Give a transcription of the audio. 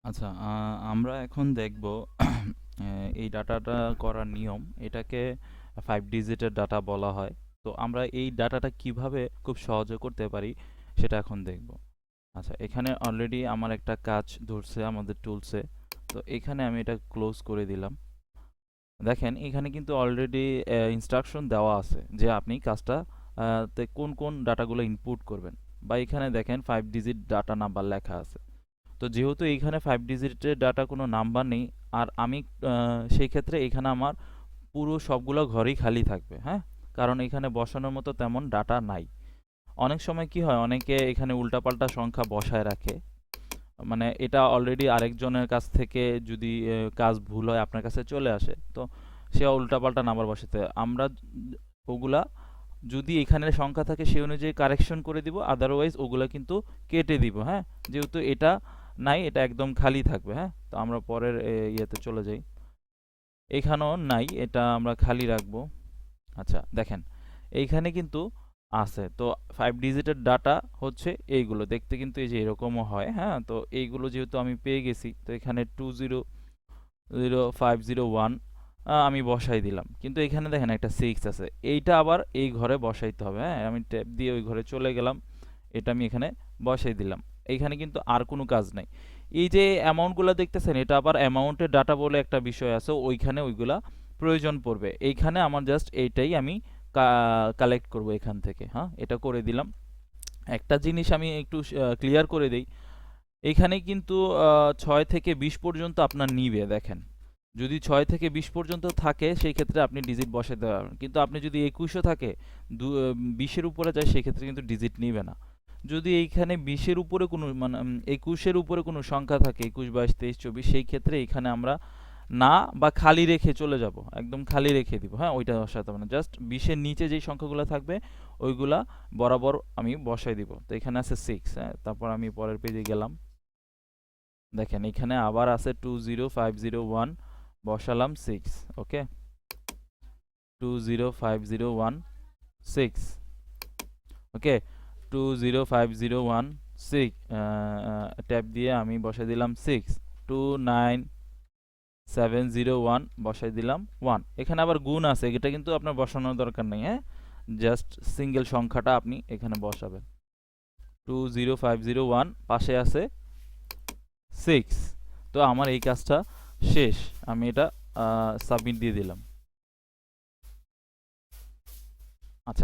আচ্ছা, আমরা এখন দেখব এই ডাটাটা করার নিয়ম। এটাকে 5 ডিজিটের ডাটা বলা হয়। তো আমরা এই ডাটাটা কিভাবে খুব সহজে করতে পারি সেটা এখন দেখব। আচ্ছা, এখানে অলরেডি আমার একটা কাজ ধরছে আমাদের টুলসে। তো এখানে আমি এটা ক্লোজ করে দিলাম। দেখেন এখানে কিন্তু অলরেডি ইনস্ট্রাকশন দেওয়া আছে যে আপনি কাজটা তে কোন কোন ডাটাগুলো ইনপুট করবেন, বা এখানে দেখেন 5 ডিজিট ডাটা নাম্বার লেখা আছে। তো যেহেতু এইখানে 5 ডিজিটের ডাটা কোনো নাম্বার নেই, আর আমি সেই ক্ষেত্রে এখানে আমার পুরো সবগুলো ঘরই খালি থাকবে, হ্যাঁ? কারণ এখানে বসানোর মতো তেমন ডাটা নাই। অনেক সময় কি হয়, অনেকে এখানে উল্টাপাল্টা সংখ্যা বসায় রাখে। মানে এটা অলরেডি আরেকজনের কাছ থেকে যদি কাজ ভুল হয় আপনার কাছে চলে আসে, তো সে উল্টাপাল্টা নাম্বার বসাতে আমরা ওগুলা যদি এখানে সংখ্যা থাকে সেই অনুযায়ী কারেকশন করে দিব, আদারওয়াইজ ওগুলা কিন্তু কেটে দিব, হ্যাঁ? যেহেতু এটা নাই, এটা একদম খালি থাকবে, হ্যাঁ? তো আমরা পরের ইয়েতে চলে যাই। এখানেও নাই, এটা আমরা খালি রাখবো। আচ্ছা দেখেন এইখানে কিন্তু আছে। তো 5 ডিজিটের ডাটা হচ্ছে এইগুলো দেখতে, কিন্তু এই যে এরকমও হয়, হ্যাঁ? তো এইগুলো যেহেতু আমি পেয়ে গেছি, তো এখানে 200501 আমি বসাই দিলাম। কিন্তু এখানে দেখেন একটা 6 আছে, এইটা আবার এই ঘরে বসাইতে হবে, হ্যাঁ? আমি ট্যাব দিয়ে ওই ঘরে চলে গেলাম, এটা আমি এখানে বসাই দিলাম। এইখানে কিন্তু আর কোনো কাজ নাই। এই যে অ্যামাউন্টগুলো দেখতেছেন, এটা আবার অ্যামাউন্টের ডাটা বলে একটা বিষয় আছে, ওইখানে ওইগুলা প্রয়োজন পড়বে। এইখানে আমার জাস্ট এইটাই আমি কালেক্ট করব এখান থেকে, হ্যাঁ? এটা করে দিলাম। একটা জিনিস আমি একটু ক্লিয়ার করে দেই, এইখানে কিন্তু 6 থেকে 20 পর্যন্ত আপনার নিবে, দেখেন। যদি 6 থেকে 20 পর্যন্ত থাকে সেই ক্ষেত্রে আপনি ডিজিট বসাতে পারবেন, কিন্তু আপনি যদি 21ও থাকে 20-এর উপরে যায় সেই ক্ষেত্রে কিন্তু ডিজিট নিবে না। যদি এইখানে 20-এর উপরে কোনো মানে 21-এর উপরে কোনো সংখ্যা থাকে, 21, 22, 23, 24, সেই ক্ষেত্রে এইখানে আমরা না বা খালি রেখে চলে যাব, একদম খালি রেখে দিব, হ্যাঁ? ওইটা বসাতে হবে না, জাস্ট 20-এর নিচে যেই সংখ্যাগুলো থাকবে ওইগুলা বরাবর আমি বসাই দিব। তো এখানে আছে 6, হ্যাঁ? তারপর আমি পরের পেজে গেলাম। দেখেন এখানে আবার আছে 20501, বসালাম 6, ওকে? 20501 6, ওকে? 20501 6 ট্যাব দিয়ে আমি বসাই দিলাম 6। 29701 বসাই দিলাম 1। এখানে আবার গুণ আছে, এটা কিন্তু আপনার বসানোর দরকার নেই, হ্যাঁ? জাস্ট সিঙ্গেল সংখ্যাটা আপনি এখানে বসাবেন। 20501 পাশে আছে 6। তো আমার এই কাজটা শেষ, আমি এটা সাবমিট দিয়ে দিলাম।